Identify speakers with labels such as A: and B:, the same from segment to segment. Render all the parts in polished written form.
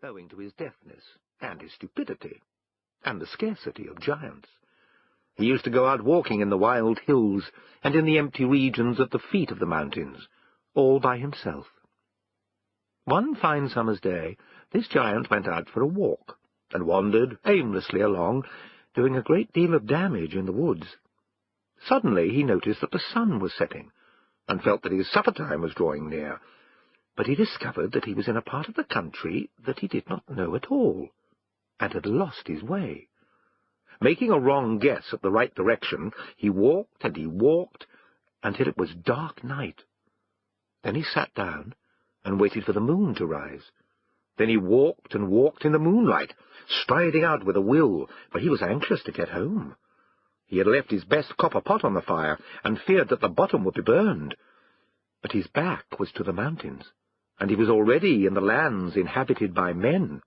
A: owing to his deafness and his stupidity, and the scarcity of giants. He used to go out walking in the wild hills and in the empty regions at the feet of the mountains, all by himself. One fine summer's day, this giant went out for a walk, and wandered aimlessly along, doing a great deal of damage in the woods. Suddenly he noticed that the sun was setting, and felt that his supper time was drawing near, but he discovered that he was in a part of the country that he did not know at all, and had lost his way. Making a wrong guess at the right direction, he walked and he walked until it was dark night. Then he sat down and waited for the moon to rise. Then he walked and walked in the moonlight, striding out with a will, for he was anxious to get home. He had left his best copper pot on the fire, and feared that the bottom would be burned. But his back was to the mountains, and he was already in the lands inhabited by men.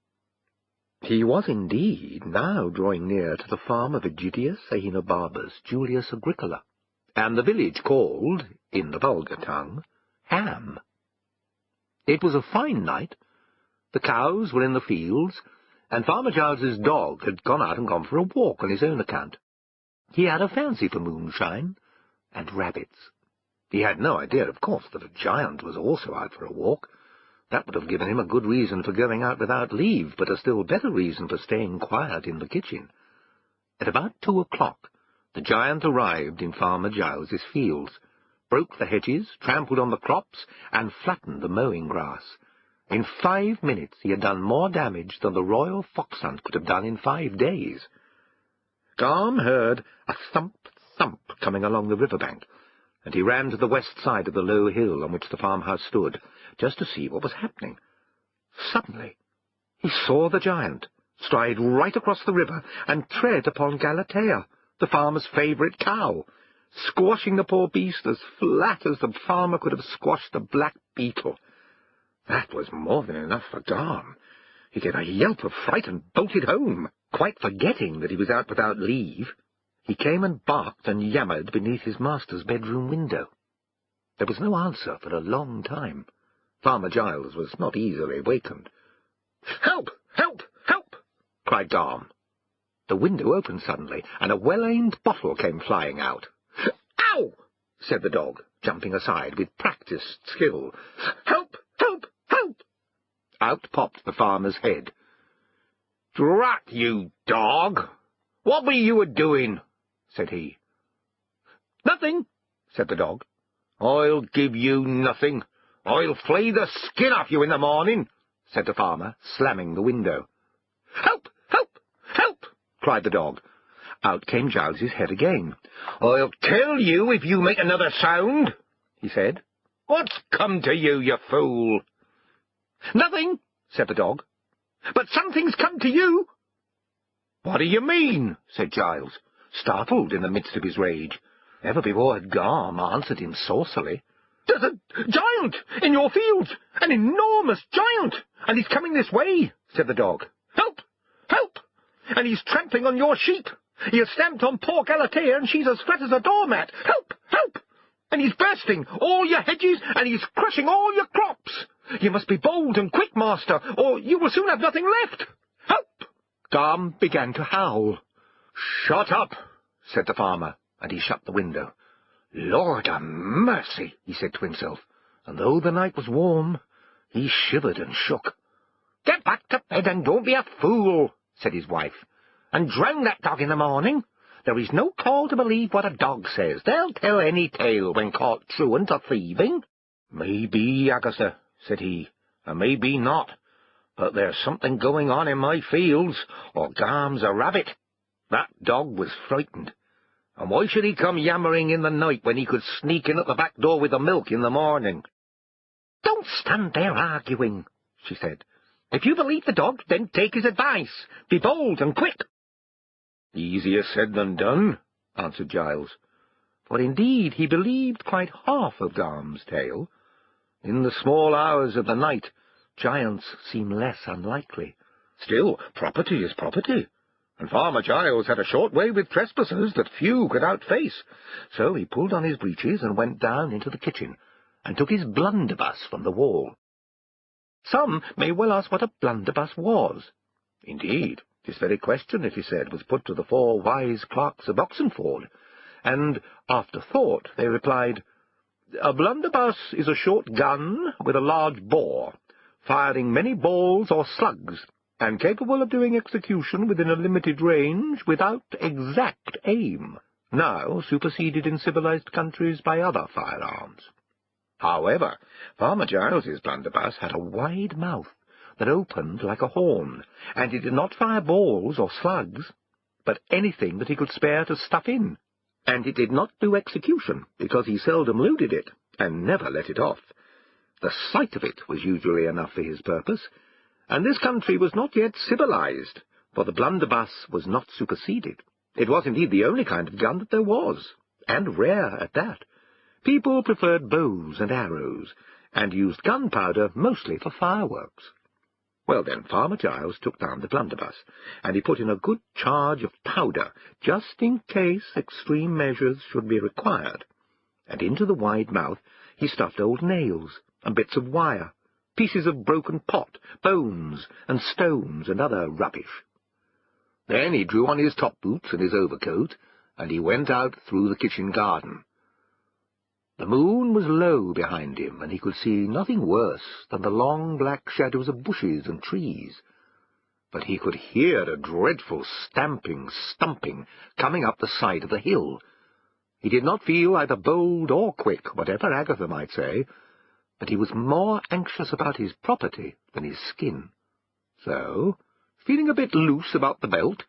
A: He was indeed now drawing near to the farm of Egidius Aenobarbus Julius Agricola, and the village called, in the vulgar tongue, Ham. It was a fine night. The cows were in the fields, and Farmer Giles's dog had gone out and gone for a walk on his own account. He had a fancy for moonshine and rabbits. He had no idea, of course, that a giant was also out for a walk. That would have given him a good reason for going out without leave, but a still better reason for staying quiet in the kitchen. At about 2 o'clock, the giant arrived in Farmer Giles's fields, broke the hedges, trampled on the crops, and flattened the mowing grass. In 5 minutes he had done more damage than the royal fox hunt could have done in 5 days. Garm heard a thump, thump coming along the river-bank, and he ran to the west side of the low hill on which the farmhouse stood, just to see what was happening. Suddenly he saw the giant stride right across the river and tread upon Galatea, the farmer's favourite cow, squashing the poor beast as flat as the farmer could have squashed the black beetle. That was more than enough for Garm. He gave a yelp of fright and bolted home, quite forgetting that he was out without leave. He came and barked and yammered beneath his master's bedroom window. There was no answer for a long time. Farmer Giles was not easily wakened. "Help! Help! Help!" cried Garm. The window opened suddenly, and a well-aimed bottle came flying out. "Ow!" said the dog, jumping aside with practised skill. "Help! Help! Help!" Out popped the farmer's head. "Drat you, dog! What were you a-doing?" said he. "Nothing," said the dog. "I'll give you nothing. I'll flay the skin off you in the morning," said the farmer, slamming the window. "Help! Help! Help!" cried the dog. Out came Giles's head again. "I'll kill you if you make another sound," he said. "What's come to you, you fool?" "Nothing," said the dog. "But something's come to you." "What do you mean?" said Giles, startled in the midst of his rage. Never before had Garm answered him saucily. "There's a giant in your fields, an enormous giant, and he's coming this way," said the dog. "Help! Help! And he's trampling on your sheep. He has stamped on poor Galatea, and she's as flat as a doormat. Help! Help! And he's bursting all your hedges, and he's crushing all your crops. You must be bold and quick, master, or you will soon have nothing left. Help!" Garm began to howl. "Shut up," said the farmer, and he shut the window. "Lord a mercy," he said to himself, and though the night was warm, he shivered and shook. "Get back to bed and don't be a fool," said his wife, "and drown that dog in the morning. There is no call to believe what a dog says. They'll tell any tale when caught truant or thieving." "Maybe, Agatha," said he, "and maybe not. But there's something going on in my fields, or Garm's a rabbit. That dog was frightened. And why should he come yammering in the night when he could sneak in at the back door with the milk in the morning?" "Don't stand there arguing," she said. "If you believe the dog, then take his advice. Be bold and quick." "Easier said than done," answered Giles, for indeed he believed quite half of Garm's tale. In the small hours of the night, giants seem less unlikely. Still, property is property, and Farmer Giles had a short way with trespassers that few could outface. So he pulled on his breeches and went down into the kitchen, and took his blunderbuss from the wall. Some may well ask what a blunderbuss was. Indeed, this very question, it is said, was put to the 4 wise clerks of Oxenford, and, after thought, they replied, "A blunderbuss is a short gun with a large bore, firing many balls or slugs, and capable of doing execution within a limited range without exact aim, now superseded in civilized countries by other firearms." However, Farmer Giles's blunderbuss had a wide mouth that opened like a horn, and it did not fire balls or slugs, but anything that he could spare to stuff in. And it did not do execution, because he seldom loaded it, and never let it off. The sight of it was usually enough for his purpose, and this country was not yet civilized, for the blunderbuss was not superseded. It was indeed the only kind of gun that there was, and rare at that. People preferred bows and arrows, and used gunpowder mostly for fireworks. Well then, Farmer Giles took down the blunderbuss, and he put in a good charge of powder, just in case extreme measures should be required. And into the wide mouth he stuffed old nails, and bits of wire, pieces of broken pot, bones, and stones, and other rubbish. Then he drew on his top boots and his overcoat, and he went out through the kitchen garden. The moon was low behind him, and he could see nothing worse than the long black shadows of bushes and trees. But he could hear a dreadful stamping, stumping, coming up the side of the hill. He did not feel either bold or quick, whatever Agatha might say, but he was more anxious about his property than his skin. So, feeling a bit loose about the belt,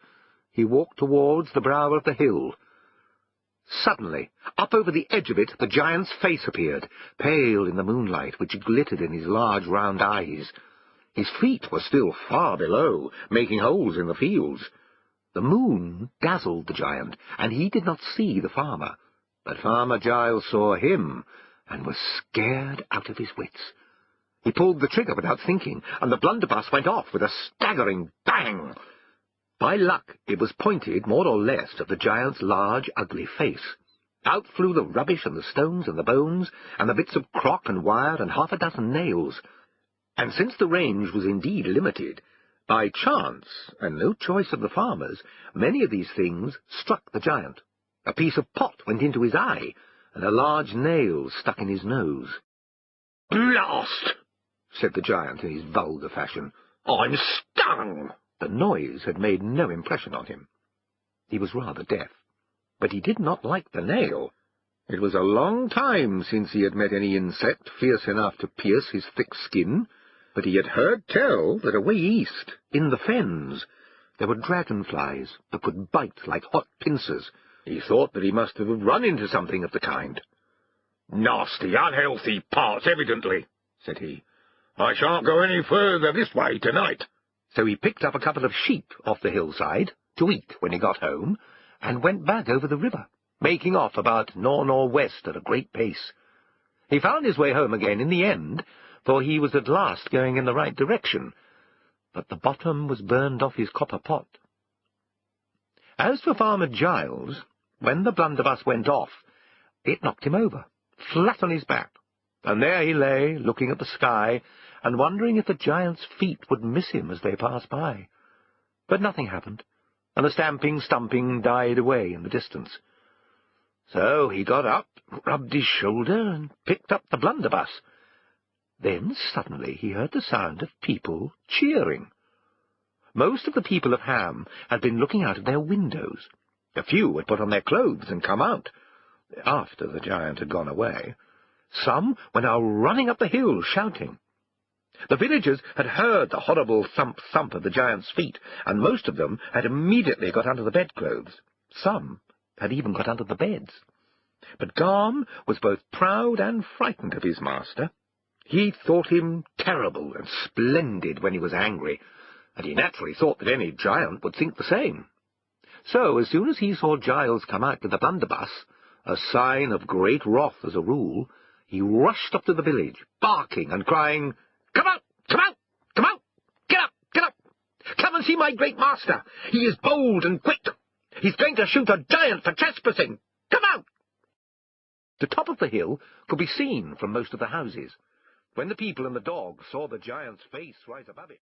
A: he walked towards the brow of the hill. Suddenly, up over the edge of it, the giant's face appeared, pale in the moonlight, which glittered in his large round eyes. His feet were still far below, making holes in the fields. The moon dazzled the giant, and he did not see the farmer. But Farmer Giles saw him, and was scared out of his wits. He pulled the trigger without thinking, and the blunderbuss went off with a staggering bang. By luck, it was pointed more or less at the giant's large, ugly face. Out flew the rubbish and the stones and the bones, and the bits of crock and wire and 6 nails. And since the range was indeed limited, by chance, and no choice of the farmer's, many of these things struck the giant. A piece of pot went into his eye, and a large nail stuck in his nose. "Blast!" said the giant in his vulgar fashion. "I'm stung!" The noise had made no impression on him. He was rather deaf, but he did not like the nail. It was a long time since he had met any insect fierce enough to pierce his thick skin, but he had heard tell that away east, in the fens, there were dragonflies that could bite like hot pincers. He thought that he must have run into something of the kind. "Nasty, unhealthy parts, evidently," said he. "I shan't go any further this way tonight." So he picked up a couple of sheep off the hillside to eat when he got home, and went back over the river, making off about nor'-nor'-west at a great pace. He found his way home again in the end, for he was at last going in the right direction, but the bottom was burned off his copper pot. As for Farmer Giles, when the blunderbuss went off, it knocked him over, flat on his back, and there he lay, looking at the sky, and wondering if the giant's feet would miss him as they passed by. But nothing happened, and the stamping, stumping died away in the distance. So he got up, rubbed his shoulder, and picked up the blunderbuss. Then suddenly he heard the sound of people cheering. Most of the people of Ham had been looking out of their windows. A few had put on their clothes and come out, after the giant had gone away. Some were now running up the hill, shouting. The villagers had heard the horrible thump-thump of the giant's feet, and most of them had immediately got under the bedclothes. Some had even got under the beds. But Garm was both proud and frightened of his master. He thought him terrible and splendid when he was angry, and he naturally thought that any giant would think the same. So, as soon as he saw Giles come out with the blunderbuss, a sign of great wrath as a rule, he rushed up to the village, barking and crying, "Come out! Come out! Come out! Get up! Get up! Come and see my great master! He is bold and quick! He's going to shoot a giant for trespassing! Come out!" The top of the hill could be seen from most of the houses. When the people and the dog saw the giant's face right above it,